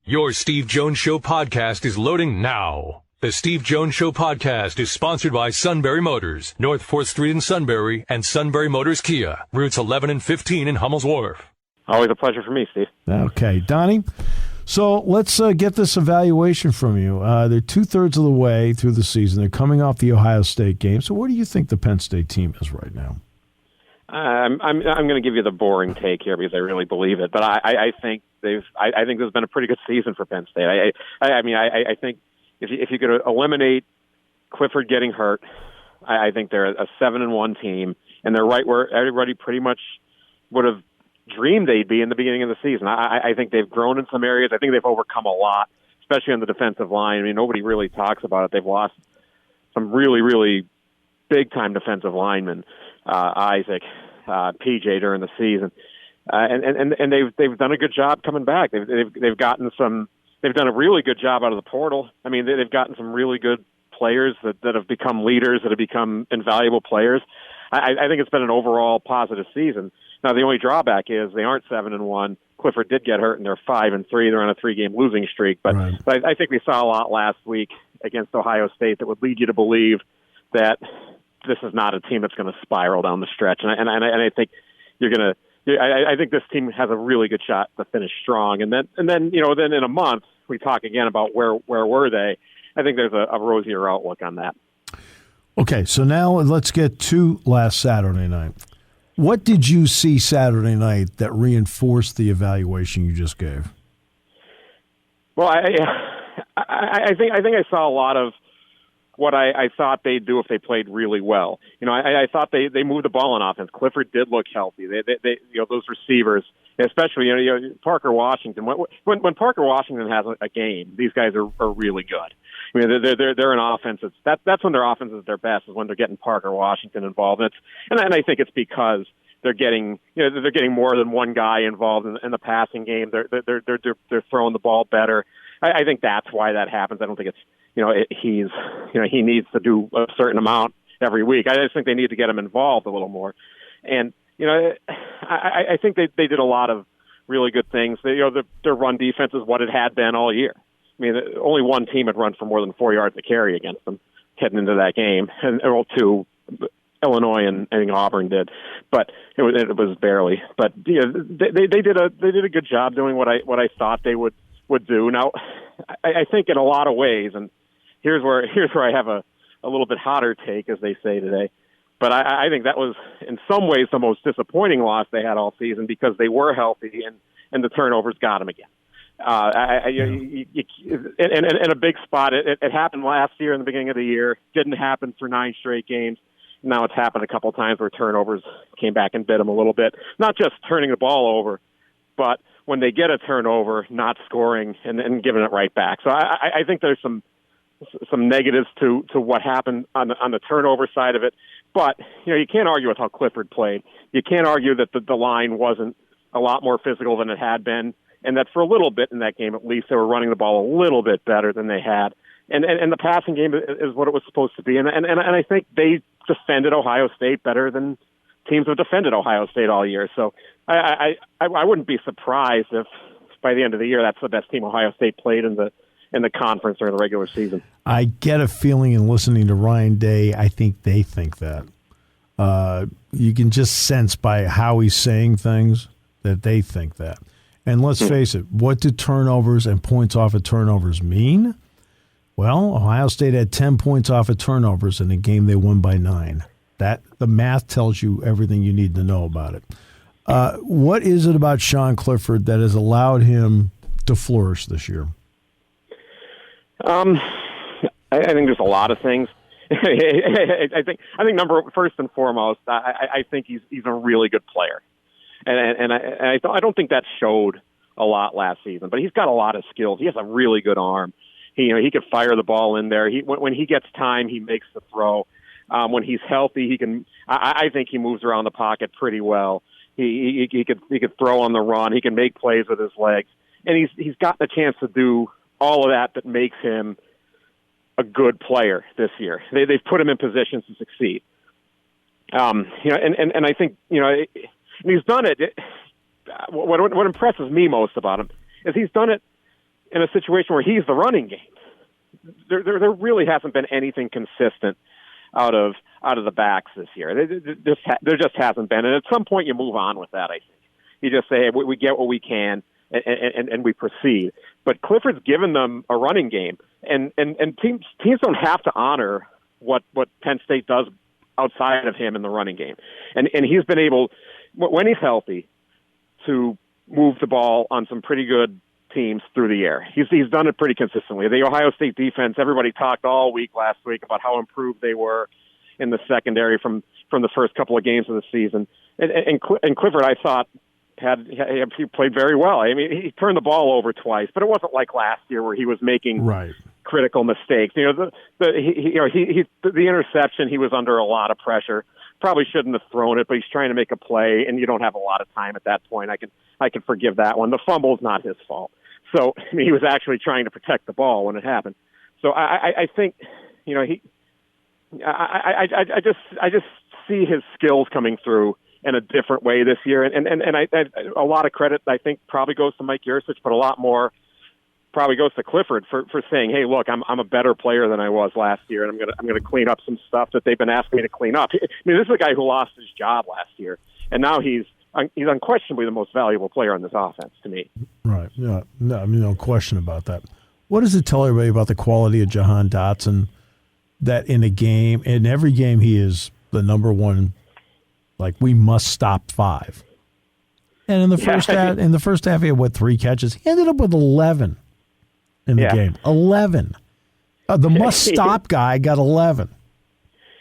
Your Steve Jones Show podcast is loading now. The Steve Jones Show podcast is sponsored by Sunbury Motors, North 4th Street in Sunbury, and Sunbury Motors Kia, routes 11 and 15 in Hummel's Wharf. Always a pleasure for me, Steve. Okay, Donnie. So let's get this evaluation from you. They're 2/3 of the way through the season. They're coming off the Ohio State game. So where do you think the Penn State team is right now? I'm going to give you the boring take here because I really believe it, but I think I think this has been a pretty good season for Penn State. I think if you could eliminate Clifford getting hurt, I think they're a 7-1 team, and they're right where everybody pretty much would have dreamed they'd be in the beginning of the season. I think they've grown in some areas. I think they've overcome a lot, especially on the defensive line. I mean, nobody really talks about it. They've lost some really, really big-time defensive linemen, Isaac, PJ during the season, and they've done a good job coming back. They've gotten some. They've done a really good job out of the portal. I mean, they've gotten some really good players that have become leaders, that have become invaluable players. I think it's been an overall positive season. Now, the only drawback is they aren't 7-1. Clifford did get hurt, and they're 5-3. They're on a 3-game losing streak. But, right. but I think we saw a lot last week against Ohio State that would lead you to believe that this is not a team that's going to spiral down the stretch. And I think you're going to. I think this team has a really good shot to finish strong. And then then in a month we talk again about where were they. I think there's a rosier outlook on that. Okay, so now let's get to last Saturday night. What did you see Saturday night that reinforced the evaluation you just gave? Well, I think I saw a lot of what I thought they'd do if they played really well. I thought they moved the ball on offense. Clifford did look healthy. They those receivers, especially Parker Washington. When Parker Washington has a game, these guys are really good. I mean, they're an offense. That's when their offense is their best, is when they're getting Parker Washington involved. And I think it's because they're getting more than one guy involved in the passing game. They're throwing the ball better. I think that's why that happens. I don't think it's he needs to do a certain amount every week. I just think they need to get him involved a little more. And I think they did a lot of really good things. Their run defense is what it had been all year. I mean, only one team had run for more than 4 yards to carry against them heading into that game, and two, Illinois and Auburn did, but it was barely. But they did a good job doing what I thought they would do. Now, I think in a lot of ways, and here's where I have a little bit hotter take, as they say today. But I think that was in some ways the most disappointing loss they had all season, because they were healthy and the turnovers got them again. In a big spot. It happened last year in the beginning of the year. Didn't happen for 9 straight games. Now it's happened a couple of times where turnovers came back and bit them a little bit. Not just turning the ball over, but when they get a turnover, not scoring and giving it right back. So I think there's some negatives to what happened on the turnover side of it. But you can't argue with how Clifford played. You can't argue that the line wasn't a lot more physical than it had been. And that for a little bit in that game, at least, they were running the ball a little bit better than they had. And the passing game is what it was supposed to be. And I think they defended Ohio State better than teams have defended Ohio State all year. So I wouldn't be surprised if by the end of the year that's the best team Ohio State played in the conference or in the regular season. I get a feeling in listening to Ryan Day, I think they think that. You can just sense by how he's saying things that they think that. And let's face it, what do turnovers and points off of turnovers mean? Well, Ohio State had 10 points off of turnovers in a game they won by 9. The math tells you everything you need to know about it. What is it about Sean Clifford that has allowed him to flourish this year? I think there's a lot of things. I think first and foremost, I think he's a really good player. And I don't think that showed a lot last season, but he's got a lot of skills. He has a really good arm. He could fire the ball in there. When he gets time, he makes the throw. When he's healthy, he can. I think he moves around the pocket pretty well. He could throw on the run. He can make plays with his legs, and he's gotten a chance to do all of that makes him a good player this year. They've put him in positions to succeed. And I think and he's done it. What impresses me most about him is he's done it in a situation where he's the running game. There really hasn't been anything consistent out of the backs this year. There just hasn't been. And at some point you move on with that, I think. You just say, hey, we get what we can, and we proceed. But Clifford's given them a running game, and teams don't have to honor what Penn State does outside of him in the running game. And he's been able, when he's healthy, to move the ball on some pretty good teams through the air. He's done it pretty consistently. The Ohio State defense, everybody talked all week last week about how improved they were in the secondary from the first couple of games of the season. And Clifford, I thought, he played very well. I mean, he turned the ball over twice, but it wasn't like last year where he was making critical mistakes. You know, the interception, he was under a lot of pressure. Probably shouldn't have thrown it, but he's trying to make a play, and you don't have a lot of time at that point. I can forgive that one. The fumble's not his fault. So I mean, he was actually trying to protect the ball when it happened. So I think, you know, I just see his skills coming through in a different way this year, and a lot of credit I think probably goes to Mike Yurcich, but a lot more probably goes to Clifford for saying, hey, look, I'm a better player than I was last year, and I'm gonna clean up some stuff that they've been asking me to clean up. I mean, this is a guy who lost his job last year, and now he's unquestionably the most valuable player on this offense to me. Right. Yeah. No, I mean, no question about that. What does it tell everybody about the quality of Jahan Dotson? That in every game, he is the number one. Like, we must stop 5. And in the first half, he had 3 catches. He ended up with 11 in the game. 11. The must stop guy got 11.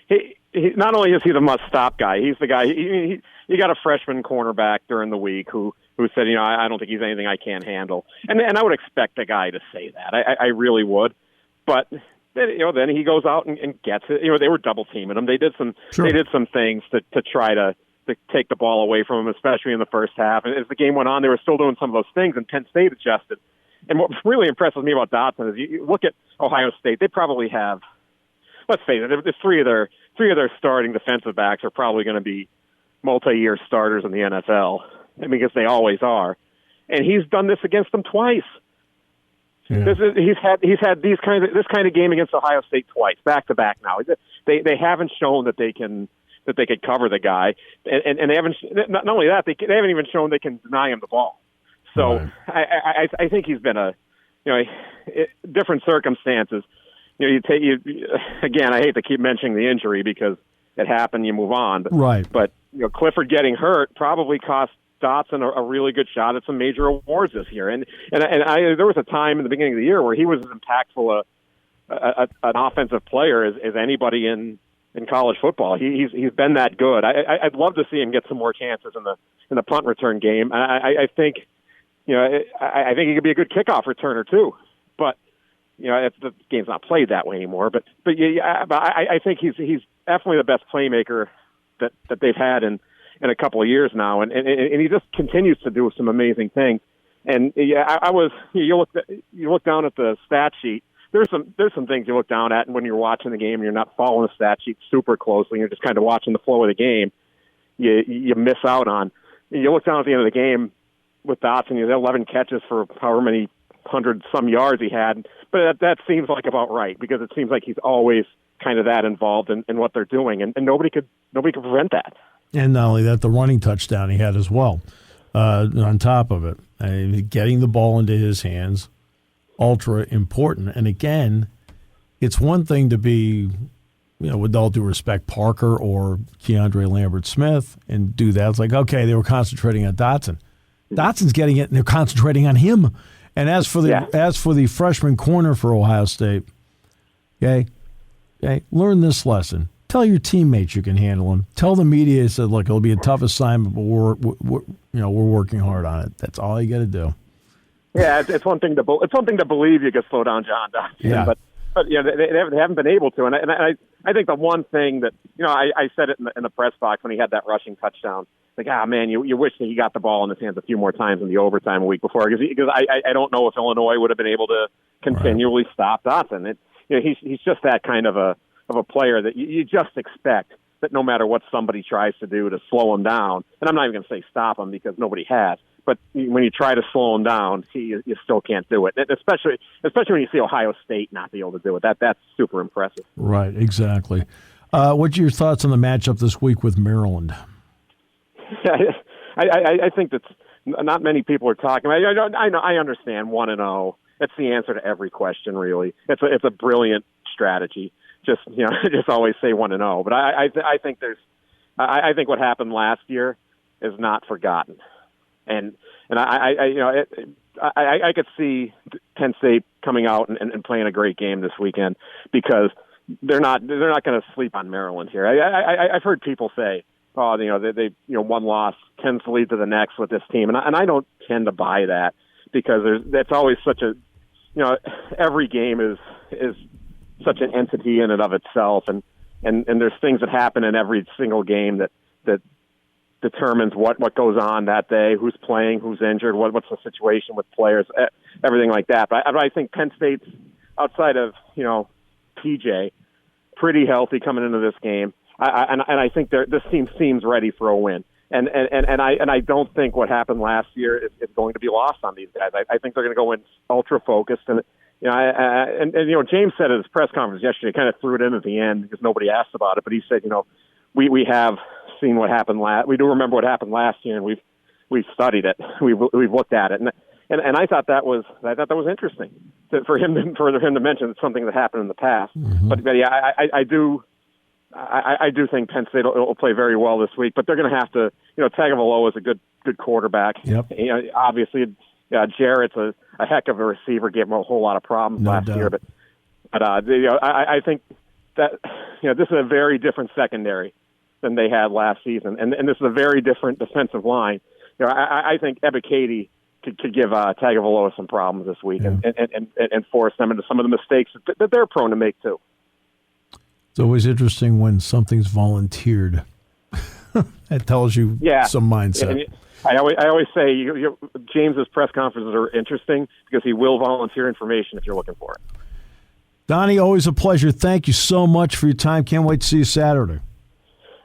He not only is he the must stop guy, he's the guy. You got a freshman cornerback during the week who said, you know, I don't think he's anything I can't handle, and I would expect a guy to say that. I really would, but. Then he goes out and gets it. You know, they were double teaming him. They did some things to try to take the ball away from him, especially in the first half. And as the game went on, they were still doing some of those things, and Penn State adjusted. And what really impresses me about Dotson is you look at Ohio State. They probably have, let's face it, three of their starting defensive backs are probably going to be multi-year starters in the NFL. I mean, because they always are. And he's done this against them twice. Yeah. He's had this kind of game against Ohio State twice, back to back. Now they haven't shown that they can cover the guy, and they haven't. Not only that, they haven't even shown they can deny him the ball. So right. I think he's been different circumstances. You know, again. I hate to keep mentioning the injury because it happened. You move on, but you know, Clifford getting hurt probably cost Dotson a really good shot at some major awards this year, and there was a time in the beginning of the year where he was as impactful an offensive player as anybody in college football. He's been that good. I'd love to see him get some more chances in the punt return game. I think, you know, I think he could be a good kickoff returner too, but you know, the game's not played that way anymore. But I think he's definitely the best playmaker that they've had in a couple of years now, and he just continues to do some amazing things. And you look down at the stat sheet. There's some things you look down at, and when you're watching the game and you're not following the stat sheet super closely, you're just kind of watching the flow of the game. You miss out on. You look down at the end of the game with Dotson. You had 11 catches for however many 100-some yards he had, but that seems like about right because it seems like he's always kind of that involved in what they're doing, and nobody could prevent that. And not only that, the running touchdown he had as well. On top of it, getting the ball into his hands, ultra important. And again, it's one thing to be, you know, with all due respect, Parker or Keandre Lambert-Smith and do that. It's like, okay, they were concentrating on Dotson. Dotson's getting it, and they're concentrating on him. And as for the freshman corner for Ohio State, okay, learn this lesson. Tell your teammates you can handle them. Tell the media, said, look, it'll be a tough assignment, but we're working hard on it. That's all you got to do. Yeah, it's one thing to believe you can slow down John Dotson, yeah. but you know, they haven't been able to. And I think the one thing that, you know, I said it in the press box when he had that rushing touchdown. Like, man, you wish that he got the ball in his hands a few more times in the overtime a week before, because I don't know if Illinois would have been able to continually stop Dotson. You know, he's just that kind of a player that you just expect that no matter what somebody tries to do to slow him down, and I'm not even going to say stop him because nobody has, But when you try to slow him down, you still can't do it. Especially when you see Ohio State not be able to do it. That's super impressive. Right, exactly. What's your thoughts on the matchup this week with Maryland? I think that's not many people are talking. I understand 1-0. That's the answer to every question, really. It's a brilliant strategy. Just always say 1-0. But I think what happened last year is not forgotten. And I could see Penn State coming out and playing a great game this weekend because they're not going to sleep on Maryland here. I've heard people say, oh, they one loss tends to lead to the next with this team, and I don't tend to buy that because that's always such a every game is such an entity in and of itself, and there's things that happen in every single game that determines what goes on that day, who's playing, who's injured, what's the situation with players, everything like that. But I think Penn State's, outside of PJ, pretty healthy coming into this game. I think this team seems ready for a win. And I don't think what happened last year is going to be lost on these guys. I think they're going to go in ultra focused. And James said at his press conference yesterday, kind of threw it in at the end because nobody asked about it. But he said, we have seen what happened we do remember what happened last year, and we've studied it. We've looked at it, and I thought that was interesting for him to mention it's something that happened in the past. Mm-hmm. But yeah, I do think Penn State will play very well this week, but they're going to have to. Tagovailoa is a good quarterback. Yep. Obviously, Jarrett's a heck of a receiver. Gave him a whole lot of problems last year, but I think that this is a very different secondary than they had last season, and this is a very different defensive line. I think Ebiketie could give Tagovailoa some problems this week, and force them into some of the mistakes that they're prone to make too. It's always interesting when something's volunteered. That tells you some mindset. I always say James's press conferences are interesting because he will volunteer information if you're looking for it. Donnie, always a pleasure. Thank you so much for your time. Can't wait to see you Saturday.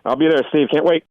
I'll be there, Steve. Can't wait.